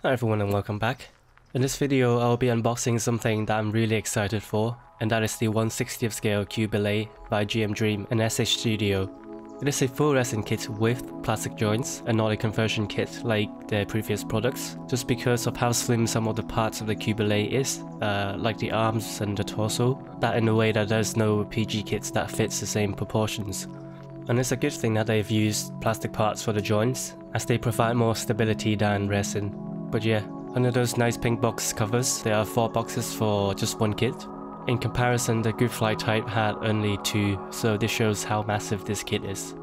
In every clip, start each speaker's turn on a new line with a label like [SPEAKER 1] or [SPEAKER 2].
[SPEAKER 1] Hi everyone and welcome back. In this video I'll be unboxing something that I'm really excited for, and that is the 1/60th scale Qubeley by GM Dream and SH Studio. It is a full resin kit with plastic joints and not a conversion kit like their previous products, just because of how slim some of the parts of the Qubeley is, like the arms and the torso, that in a way that there's no PG kits that fits the same proportions. And it's a good thing that they've used plastic parts for the joints, as they provide more stability than resin. But yeah, under those nice pink box covers, there are 4 boxes for just one kit. In comparison, the Gunpla type had only 2, so this shows how massive this kit is.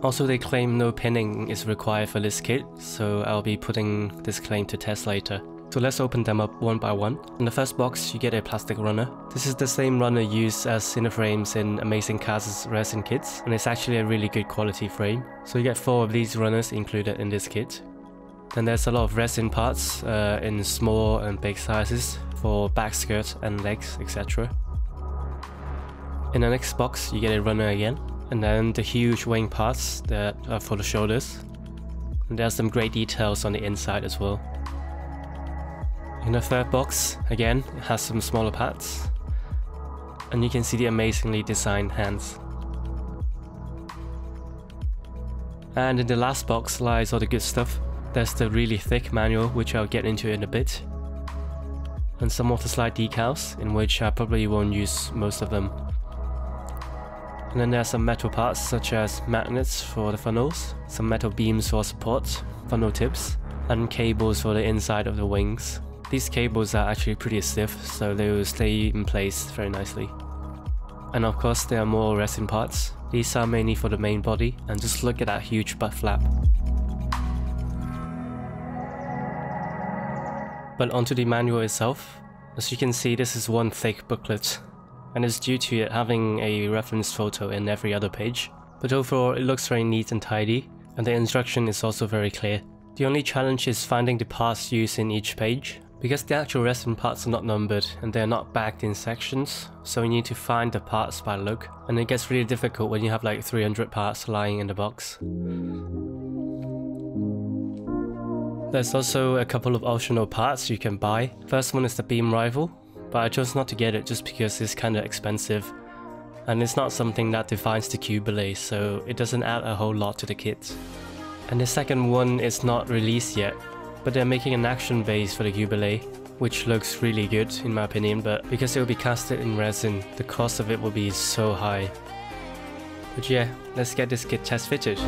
[SPEAKER 1] Also, they claim no pinning is required for this kit, so I'll be putting this claim to test later. So let's open them up one by one. In the first box, you get a plastic runner. This is the same runner used as inner frames in Amazing Cars' resin kits, and it's actually a really good quality frame. So you get 4 of these runners included in this kit. Then there's a lot of resin parts in small and big sizes for back skirt and legs, etc. In the next box you get a runner again, and then the huge wing parts that are for the shoulders. And there's some great details on the inside as well. In the third box, again, it has some smaller parts, and you can see the amazingly designed hands. And in the last box lies all the good stuff. There's the really thick manual, which I'll get into in a bit, and some of the slide decals, in which I probably won't use most of them. And then there's some metal parts such as magnets for the funnels, some metal beams for support, funnel tips, and cables for the inside of the wings. These cables are actually pretty stiff, so they will stay in place very nicely. And of course there are more resin parts. These are mainly for the main body, and just look at that huge butt flap. But onto the manual itself. As you can see, this is one thick booklet, and it's due to it having a reference photo in every other page. But overall it looks very neat and tidy, and the instruction is also very clear. The only challenge is finding the parts used in each page, because the actual resin parts are not numbered and they're not bagged in sections, so you need to find the parts by look, and it gets really difficult when you have like 300 parts lying in the box. There's also a couple of optional parts you can buy. First one is the beam rival, but I chose not to get it just because it's kinda expensive, and it's not something that defines the Qubeley, so it doesn't add a whole lot to the kit. And the second one is not released yet, but they're making an action base for the Qubeley, which looks really good in my opinion, but because it will be casted in resin, the cost of it will be so high. But yeah, let's get this kit test fitted.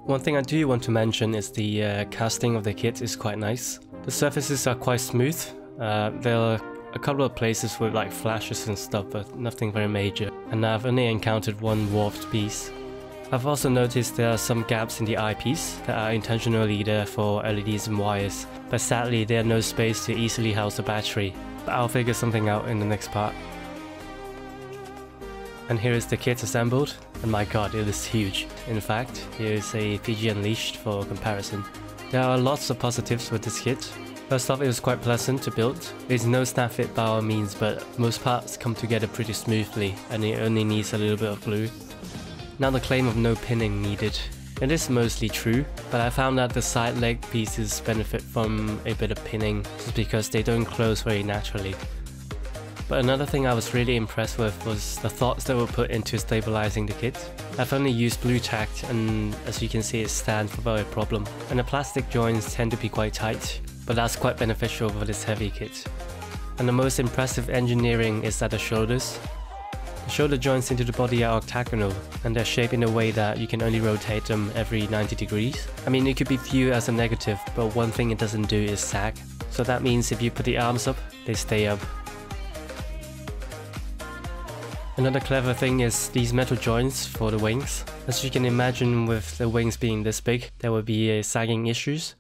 [SPEAKER 1] One thing I do want to mention is the casting of the kit is quite nice. The surfaces are quite smooth. There are a couple of places with like flashes and stuff, but nothing very major. And I've only encountered one warped piece. I've also noticed there are some gaps in the eyepiece that are intentionally there for LEDs and wires, but sadly there's no space to easily house a battery. But I'll figure something out in the next part. And here is the kit assembled, and my god, it is huge. In fact, here is a PG Unleashed for comparison. There are lots of positives with this kit. First off, it was quite pleasant to build. There's no snap fit by all means, but most parts come together pretty smoothly, and it only needs a little bit of glue. Now the claim of no pinning needed. It is mostly true, but I found that the side leg pieces benefit from a bit of pinning, just because they don't close very naturally. But another thing I was really impressed with was the thoughts that were put into stabilizing the kit. I've only used blue tack, and as you can see it stands without a problem. And the plastic joints tend to be quite tight, but that's quite beneficial for this heavy kit. And the most impressive engineering is at the shoulders. The shoulder joints into the body are octagonal, and they're shaped in a way that you can only rotate them every 90 degrees. I mean, it could be viewed as a negative, but one thing it doesn't do is sag. So that means if you put the arms up, they stay up. Another clever thing is these metal joints for the wings. As you can imagine, with the wings being this big, there will be sagging issues.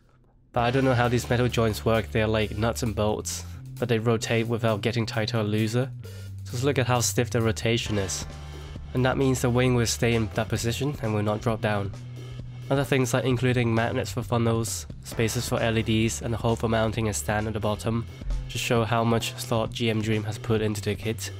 [SPEAKER 1] But I don't know how these metal joints work. They're like nuts and bolts, but they rotate without getting tighter or looser. Just look at how stiff the rotation is. And that means the wing will stay in that position and will not drop down. Other things like including magnets for funnels, spaces for LEDs, and a hole for mounting a stand at the bottom just show how much thought GM Dream has put into the kit.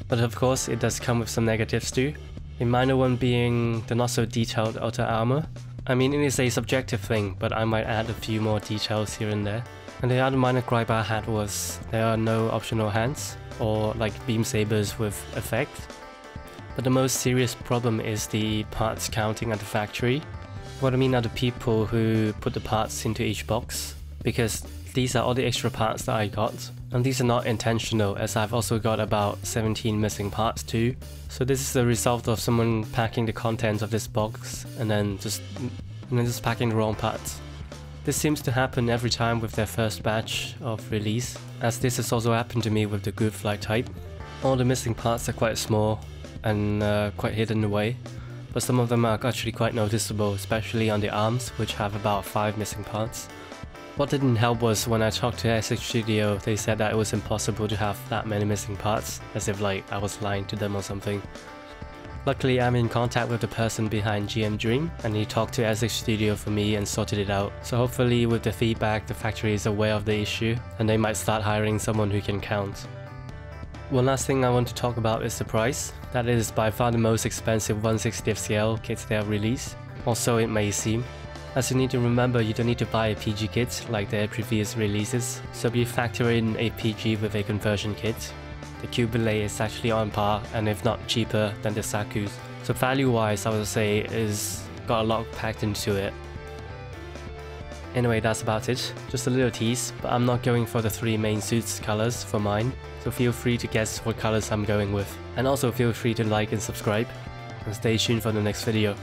[SPEAKER 1] But of course it does come with some negatives too. A minor one being the not so detailed outer armor. I mean, it is a subjective thing, but I might add a few more details here and there. And the other minor gripe I had was there are no optional hands or like beam sabers with effect. But the most serious problem is the parts counting at the factory. What I mean are the people who put the parts into each box, because these are all the extra parts that I got, and these are not intentional, as I've also got about 17 missing parts too. So this is the result of someone packing the contents of this box and then just packing the wrong parts. This seems to happen every time with their first batch of release, as this has also happened to me with the Gunpla type. All the missing parts are quite small and quite hidden away, but some of them are actually quite noticeable, especially on the arms, which have about 5 missing parts. What didn't help was when I talked to SH Studio, they said that it was impossible to have that many missing parts, as if like I was lying to them or something. Luckily, I'm in contact with the person behind GM Dream, and he talked to SH Studio for me and sorted it out. So hopefully with the feedback, the factory is aware of the issue, and they might start hiring someone who can count. One last thing I want to talk about is the price. That is by far the most expensive 1/60th scale kits they have released, or so it may seem. As you need to remember, you don't need to buy a PG kit like their previous releases, so if you factor in a PG with a conversion kit, the Qubeley is actually on par, and if not cheaper than the Sakus. So value wise, I would say is got a lot packed into it. Anyway, that's about it. Just a little tease, but I'm not going for the 3 main suits colors for mine, so feel free to guess what colors I'm going with. And also feel free to like and subscribe, and stay tuned for the next video.